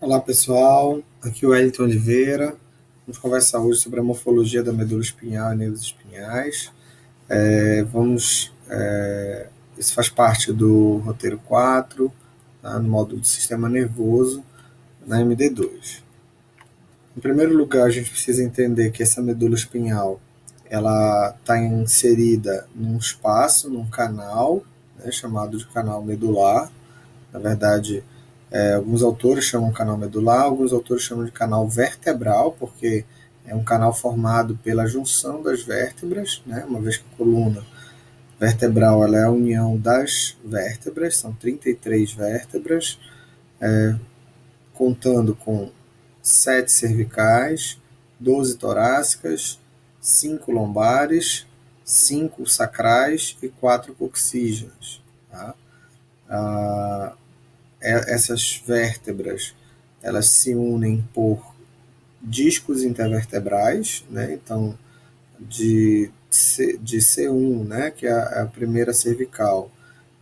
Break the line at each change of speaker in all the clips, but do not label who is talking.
Olá pessoal, aqui é o Wellington Oliveira. Vamos conversar hoje sobre a morfologia da medula espinhal e nervos espinhais. Isso faz parte do roteiro 4, tá, no módulo do sistema nervoso, na MD2. Em primeiro lugar, a gente precisa entender que essa medula espinhal ela está inserida num espaço, num canal, né, chamado de canal medular. Na verdade, alguns autores chamam de canal medular, alguns autores chamam de canal vertebral, porque é um canal formado pela junção das vértebras, né? Uma vez que a coluna vertebral ela é a união das vértebras, são 33 vértebras, contando com 7 cervicais, 12 torácicas, 5 lombares, 5 sacrais e 4 coxígenas. Tá? Essas vértebras elas se unem por discos intervertebrais, né? Então, de C1, né, que é a primeira cervical,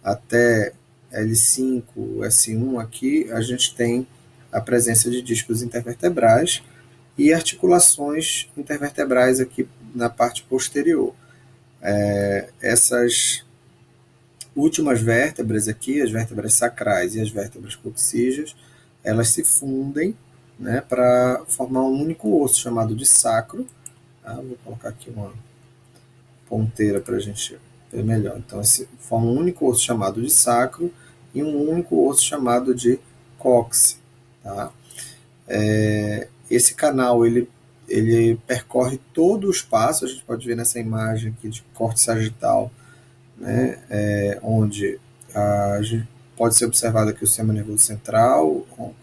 até L5, S1 aqui, a gente tem a presença de discos intervertebrais e articulações intervertebrais aqui na parte posterior. Essas últimas vértebras aqui, as vértebras sacrais e as vértebras coxígeas, elas se fundem, né, para formar um único osso chamado de sacro. Vou colocar aqui uma ponteira para a gente ver melhor. Então, forma um único osso chamado de sacro e um único osso chamado de cóccix. Tá? Esse canal ele percorre todo o espaço, a gente pode ver nessa imagem aqui de corte sagital, né, onde pode ser observado aqui o sistema nervoso central com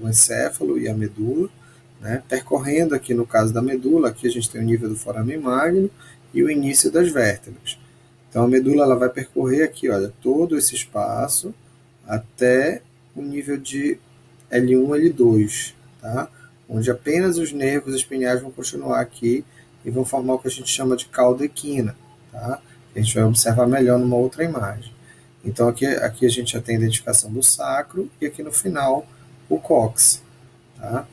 o encéfalo e a medula, né, percorrendo aqui no caso da medula, aqui a gente tem o nível do forame magno e o início das vértebras. Então a medula ela vai percorrer aqui, olha, todo esse espaço até o nível de L1, L2, tá? Onde apenas os nervos espinhais vão continuar aqui e vão formar o que a gente chama de cauda equina, tá? A gente vai observar melhor numa outra imagem. Então aqui a gente já tem a identificação do sacro e aqui no final o cóccix. Tá?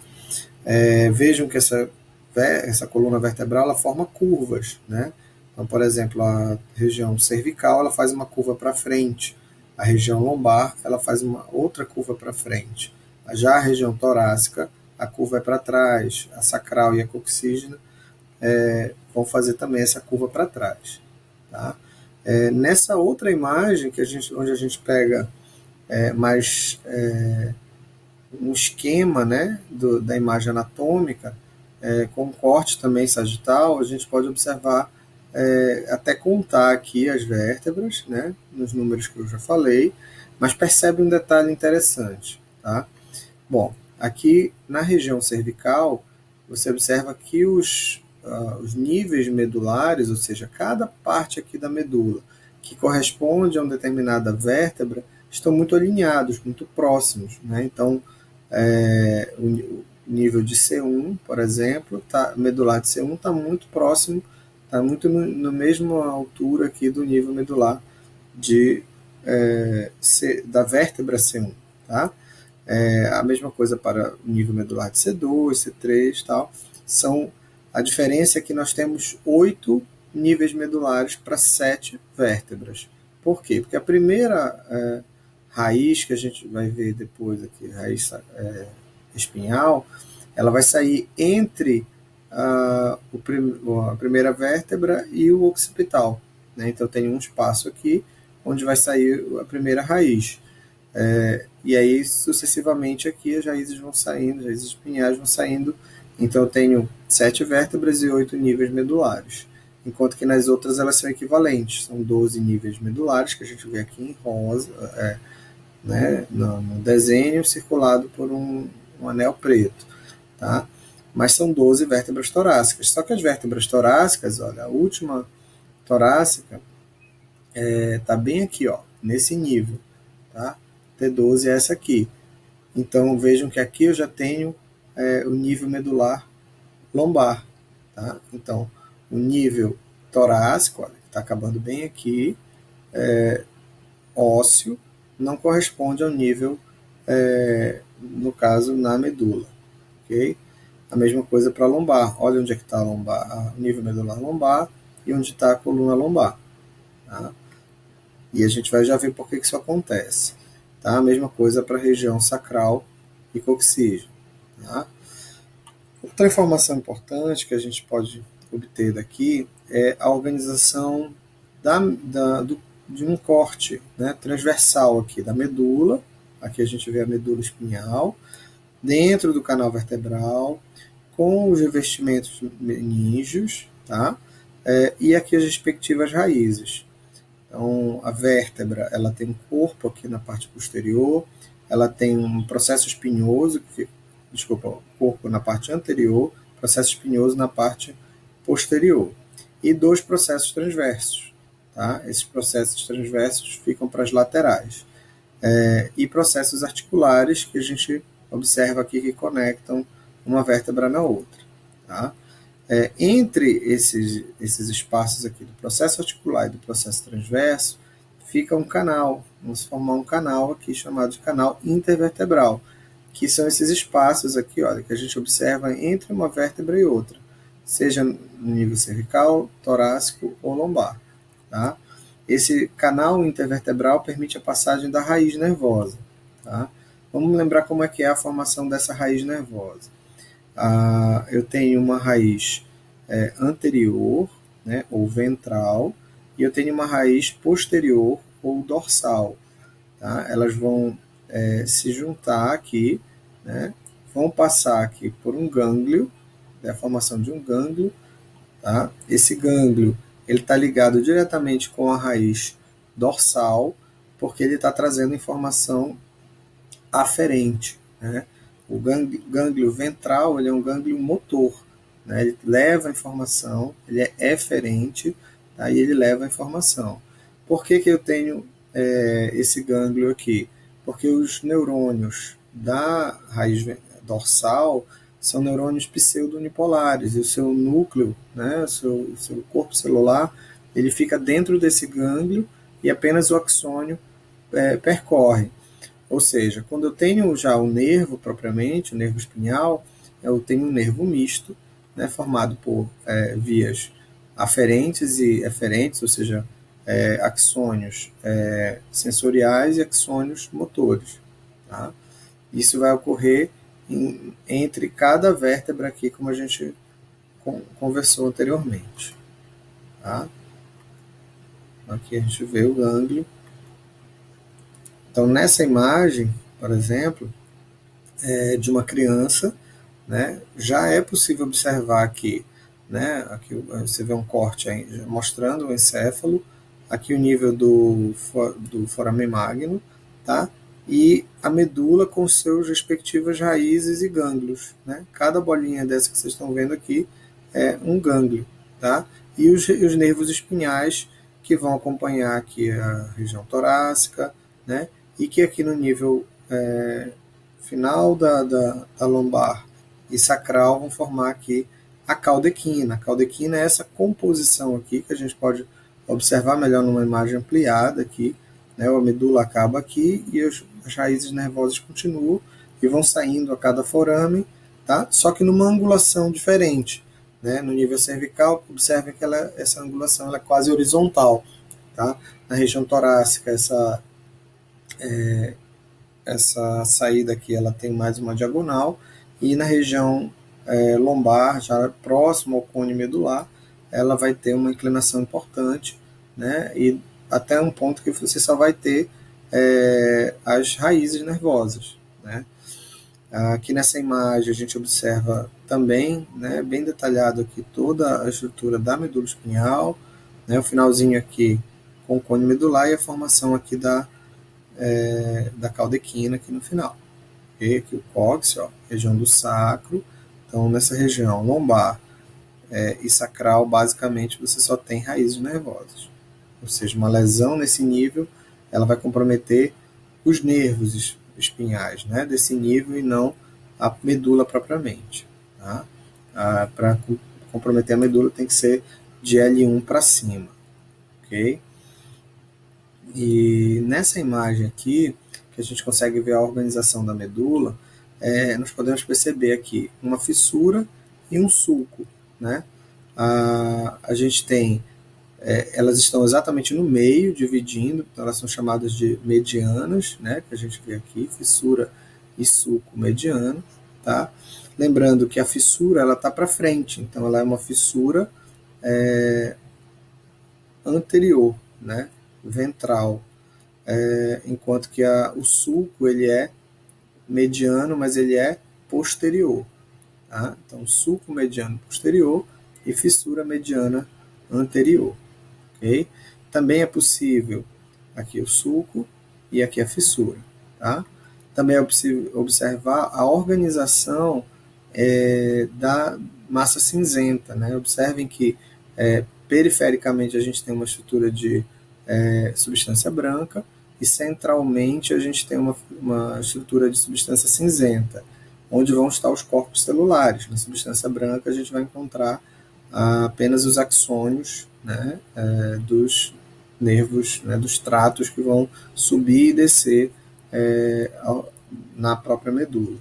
Vejam que essa coluna vertebral ela forma curvas. Né? Então, por exemplo, a região cervical ela faz uma curva para frente, a região lombar ela faz uma outra curva para frente. Já a região torácica, a curva é para trás, a sacral e a coxígena vão fazer também essa curva para trás. Tá? Nessa outra imagem, onde a gente pega mais um esquema, né, da imagem anatômica, com corte também sagital, a gente pode observar, até contar aqui as vértebras, né, nos números que eu já falei, mas percebe um detalhe interessante. Tá? Bom, aqui na região cervical, você observa que os níveis medulares, ou seja, cada parte aqui da medula que corresponde a uma determinada vértebra, estão muito alinhados, muito próximos. Né? Então, o nível de C1, por exemplo, medular de C1 está muito próximo, está muito na mesma altura aqui do nível medular da vértebra C1. Tá? A mesma coisa para o nível medular de C2, C3 e tal. A diferença é que nós temos 8 níveis medulares para 7 vértebras. Por quê? Porque a primeira raiz que a gente vai ver depois aqui, raiz espinhal, ela vai sair entre a primeira vértebra e o occipital. Né? Então tem um espaço aqui onde vai sair a primeira raiz. E aí, sucessivamente, aqui as raízes vão saindo, as raízes espinhais vão saindo. Então, eu tenho 7 vértebras e 8 níveis medulares. Enquanto que nas outras elas são equivalentes. São 12 níveis medulares, que a gente vê aqui em rosa, né, no desenho, circulado por um anel preto. Tá? Mas são 12 vértebras torácicas. Só que as vértebras torácicas, olha, a última torácica está bem aqui, ó, nesse nível. Tá? T12 é essa aqui. Então vejam que aqui eu já tenho o nível medular lombar. Tá? Então o nível torácico, está acabando bem aqui, ósseo, não corresponde ao nível no caso, na medula, ok? A mesma coisa para a lombar. Olha onde é que está a lombar, o nível medular lombar e onde está a coluna lombar. Tá? E a gente vai já ver por que isso acontece. Tá? A mesma coisa para a região sacral e coxígeo. Tá? Outra informação importante que a gente pode obter daqui é a organização de um corte, né, transversal aqui da medula. Aqui a gente vê a medula espinhal, dentro do canal vertebral, com os revestimentos meníngeos, tá? E aqui as respectivas raízes. Então, a vértebra, ela tem um corpo aqui na parte posterior, ela tem um processo espinhoso, corpo na parte anterior, processo espinhoso na parte posterior. E dois processos transversos, tá? Esses processos transversos ficam para as laterais. E processos articulares que a gente observa aqui que conectam uma vértebra na outra, tá? Entre esses espaços aqui do processo articular e do processo transverso, fica um canal, vamos formar um canal aqui chamado de canal intervertebral, que são esses espaços aqui, olha, que a gente observa entre uma vértebra e outra, seja no nível cervical, torácico ou lombar. Tá? Esse canal intervertebral permite a passagem da raiz nervosa. Tá? Vamos lembrar como é que é a formação dessa raiz nervosa. Eu tenho uma raiz anterior, né, ou ventral, e eu tenho uma raiz posterior ou dorsal. Tá? Elas vão se juntar aqui, né, vão passar aqui por um gânglio, a formação de um gânglio. Tá? Esse gânglio ele está ligado diretamente com a raiz dorsal, porque ele está trazendo informação aferente. Né? O gânglio ventral ele é um gânglio motor, né? Ele leva a informação, ele é eferente, tá? E ele leva a informação. Por que eu tenho esse gânglio aqui? Porque os neurônios da raiz dorsal são neurônios pseudo-unipolares, e o seu núcleo, né, o seu corpo celular, ele fica dentro desse gânglio e apenas o axônio percorre. Ou seja, quando eu tenho já o nervo propriamente, o nervo espinhal, eu tenho um nervo misto, né, formado por vias aferentes e eferentes, ou seja, axônios sensoriais e axônios motores. Tá? Isso vai ocorrer entre cada vértebra aqui, como a gente conversou anteriormente. Tá? Aqui a gente vê o gânglio. Então, nessa imagem, por exemplo, de uma criança, né, já é possível observar aqui, né, aqui você vê um corte aí, mostrando o encéfalo, aqui o nível do foramen magno, tá? E a medula com seus respectivas raízes e gânglios. Né? Cada bolinha dessa que vocês estão vendo aqui é um gânglio. Tá? E os nervos espinhais que vão acompanhar aqui a região torácica, né? E que aqui no nível final da lombar e sacral vão formar aqui a caldequina. A caldequina é essa composição aqui que a gente pode observar melhor numa imagem ampliada aqui. Né? A medula acaba aqui e as raízes nervosas continuam e vão saindo a cada forame, tá? Só que numa angulação diferente. Né? No nível cervical, observe que essa angulação ela é quase horizontal. Tá? Na região torácica, essa saída aqui ela tem mais uma diagonal, e na região lombar, já próximo ao cone medular, ela vai ter uma inclinação importante, né? E até um ponto que você só vai ter as raízes nervosas. Né? Aqui nessa imagem a gente observa também, né, bem detalhado aqui toda a estrutura da medula espinhal, né, o finalzinho aqui com o cone medular e a formação aqui da caldequina aqui no final. E aqui o cóccix, ó, região do sacro. Então, nessa região lombar e sacral, basicamente, você só tem raízes nervosas. Ou seja, uma lesão nesse nível, ela vai comprometer os nervos espinhais, né, desse nível, e não a medula propriamente. Tá? Para comprometer a medula, tem que ser de L1 para cima. Ok? E nessa imagem aqui, que a gente consegue ver a organização da medula, nós podemos perceber aqui uma fissura e um sulco, né? A gente tem, elas estão exatamente no meio, dividindo, então elas são chamadas de medianas, né? Que a gente vê aqui, fissura e sulco mediano, tá? Lembrando que a fissura ela está para frente, então ela é uma fissura anterior, né? Ventral, enquanto que o sulco ele é mediano, mas ele é posterior. Tá? Então, sulco mediano posterior e fissura mediana anterior. Okay? Também é possível aqui o sulco e aqui a fissura. Tá? Também é possível observar a organização da massa cinzenta. Né? Observem que perifericamente a gente tem uma estrutura de substância branca e centralmente a gente tem uma estrutura de substância cinzenta, onde vão estar os corpos celulares. Na substância branca a gente vai encontrar apenas os axônios, né, dos nervos, né, dos tratos que vão subir e descer na própria medula.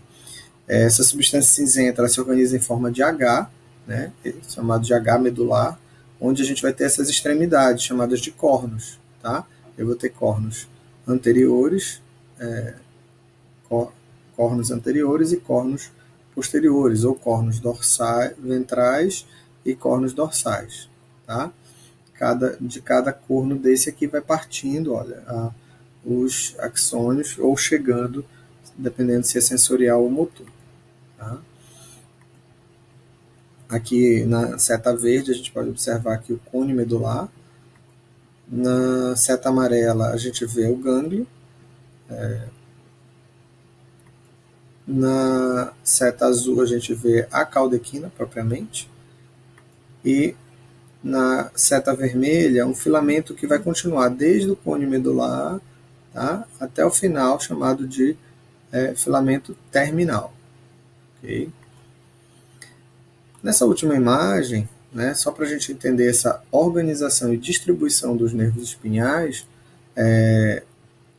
Essa substância cinzenta ela se organiza em forma de H, né, chamado de H medular, onde a gente vai ter essas extremidades chamadas de cornos. Tá? Eu vou ter cornos anteriores, cornos anteriores e cornos posteriores, ou cornos dorsais, ventrais e cornos dorsais. Tá? De cada corno desse aqui vai partindo, olha, os axônios, ou chegando, dependendo se é sensorial ou motor. Tá? Aqui na seta verde a gente pode observar aqui o cone medular. Na seta amarela a gente vê o gânglio. Na seta azul a gente vê a caldequina propriamente. E na seta vermelha um filamento que vai continuar desde o cone medular, tá, até o final, chamado de filamento terminal. Okay? Nessa última imagem, né, só para a gente entender essa organização e distribuição dos nervos espinhais,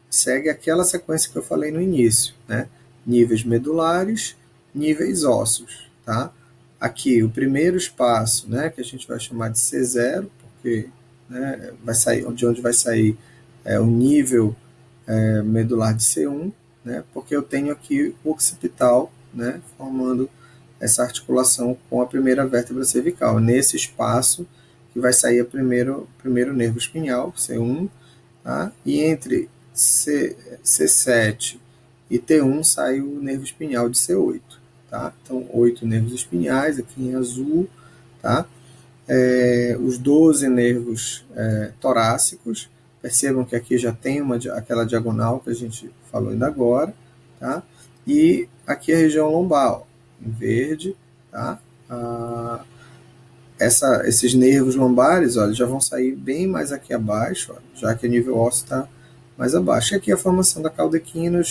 segue aquela sequência que eu falei no início, né? Níveis medulares, níveis ósseos, tá? Aqui o primeiro espaço, né, que a gente vai chamar de C0, porque, né, vai sair de onde vai sair o nível medular de C1, né? Porque eu tenho aqui o occipital, né, formando essa articulação com a primeira vértebra cervical. Nesse espaço que vai sair o primeiro nervo espinhal, C1, tá? E entre C7 e T1 sai o nervo espinhal de C8. Tá? Então, 8 nervos espinhais, aqui em azul. Tá? Os 12 nervos torácicos. Percebam que aqui já tem aquela diagonal que a gente falou ainda agora. Tá? E aqui a região lombar, ó, em verde. Tá? Esses nervos lombares, olha, já vão sair bem mais aqui abaixo, ó, já que o nível ósseo está mais abaixo. E aqui a formação da caldequina,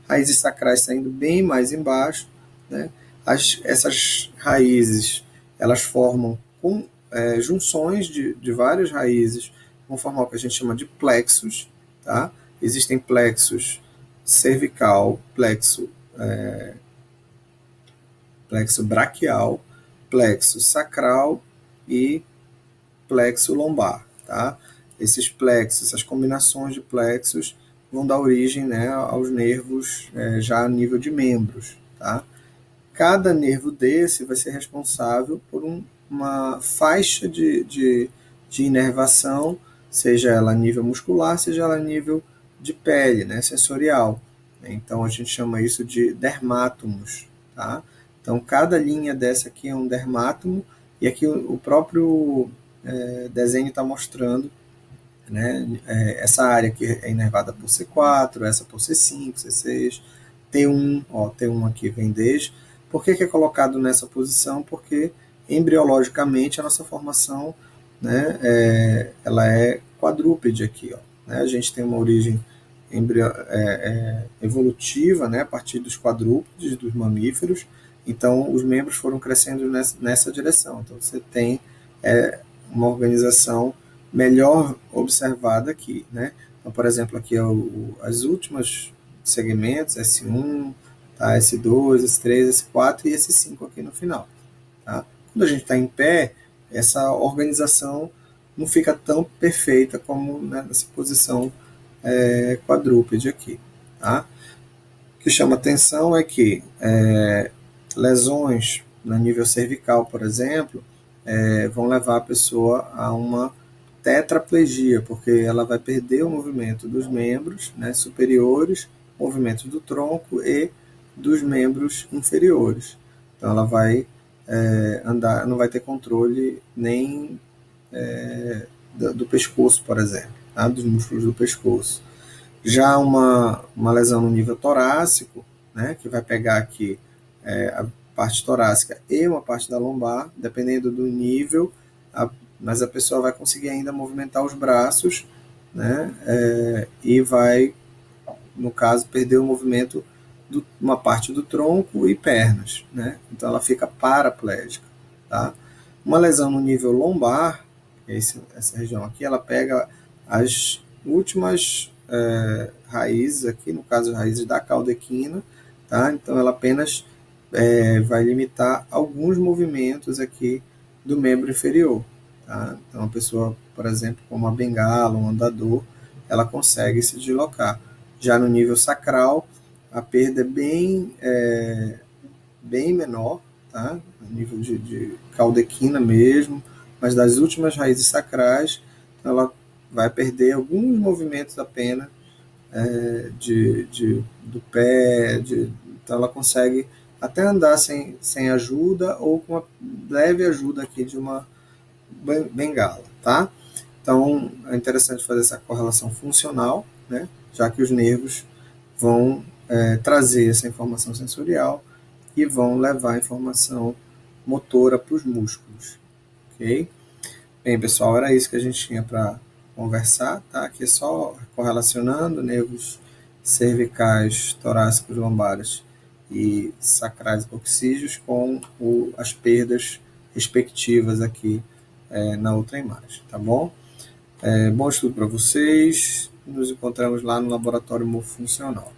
raízes sacrais saindo bem mais embaixo. Né? Essas raízes, elas formam junções de várias raízes, vão formar o que a gente chama de plexos. Tá? Existem plexos cervical, plexo braquial, plexo sacral e plexo lombar. Tá? Esses plexos, essas combinações de plexos vão dar origem, né, aos nervos já a nível de membros. Tá? Cada nervo desse vai ser responsável por uma faixa de inervação, seja ela a nível muscular, seja ela a nível de pele, né, sensorial. Então a gente chama isso de dermátomos. Tá? Então cada linha dessa aqui é um dermátomo, e aqui o próprio desenho está mostrando, né, essa área que é inervada por C4, essa por C5, C6, T1, ó, T1 aqui vem desde. Por que é colocado nessa posição? Porque embriologicamente a nossa formação, né, ela é quadrúpede aqui. Ó, né? A gente tem uma origem evolutiva, né, a partir dos quadrúpedes, dos mamíferos. Então os membros foram crescendo nessa direção. Então você tem uma organização melhor observada aqui, né? Então, por exemplo, aqui as últimas segmentos, S1, tá? S2, S3, S4 e S5 aqui no final, tá? Quando a gente está em pé, essa organização não fica tão perfeita como, né, nessa posição quadrúpede aqui, tá? O que chama atenção é que lesões no nível cervical, por exemplo, vão levar a pessoa a uma tetraplegia, porque ela vai perder o movimento dos membros, né, superiores, movimentos do tronco e dos membros inferiores. Então ela vai andar, não vai ter controle nem do pescoço, por exemplo, tá? Dos músculos do pescoço. Já uma lesão no nível torácico, né, que vai pegar aqui a parte torácica e uma parte da lombar, dependendo do nível, mas a pessoa vai conseguir ainda movimentar os braços, né, e vai, no caso, perder o movimento de uma parte do tronco e pernas, né? Então ela fica paraplégica, tá? Uma lesão no nível lombar, essa região aqui, ela pega as últimas raízes aqui, no caso, as raízes da caudequina, tá? Então ela apenas vai limitar alguns movimentos aqui do membro inferior, tá? Então a pessoa, por exemplo, com uma bengala, um andador, ela consegue se deslocar. Já no nível sacral, a perda é bem menor, tá? No nível de caudequina mesmo, mas das últimas raízes sacrais, ela vai perder alguns movimentos apenas do pé, então ela consegue até andar sem ajuda ou com uma leve ajuda aqui de uma bengala, tá? Então é interessante fazer essa correlação funcional, né? Já que os nervos vão trazer essa informação sensorial e vão levar a informação motora para os músculos, ok? Bem, pessoal, era isso que a gente tinha para conversar, tá? Aqui é só correlacionando nervos cervicais, torácicos, lombares e sacrais e coxígeos com as perdas respectivas aqui na outra imagem, tá bom? Bom estudo para vocês. Nos encontramos lá no Laboratório Morfofuncional.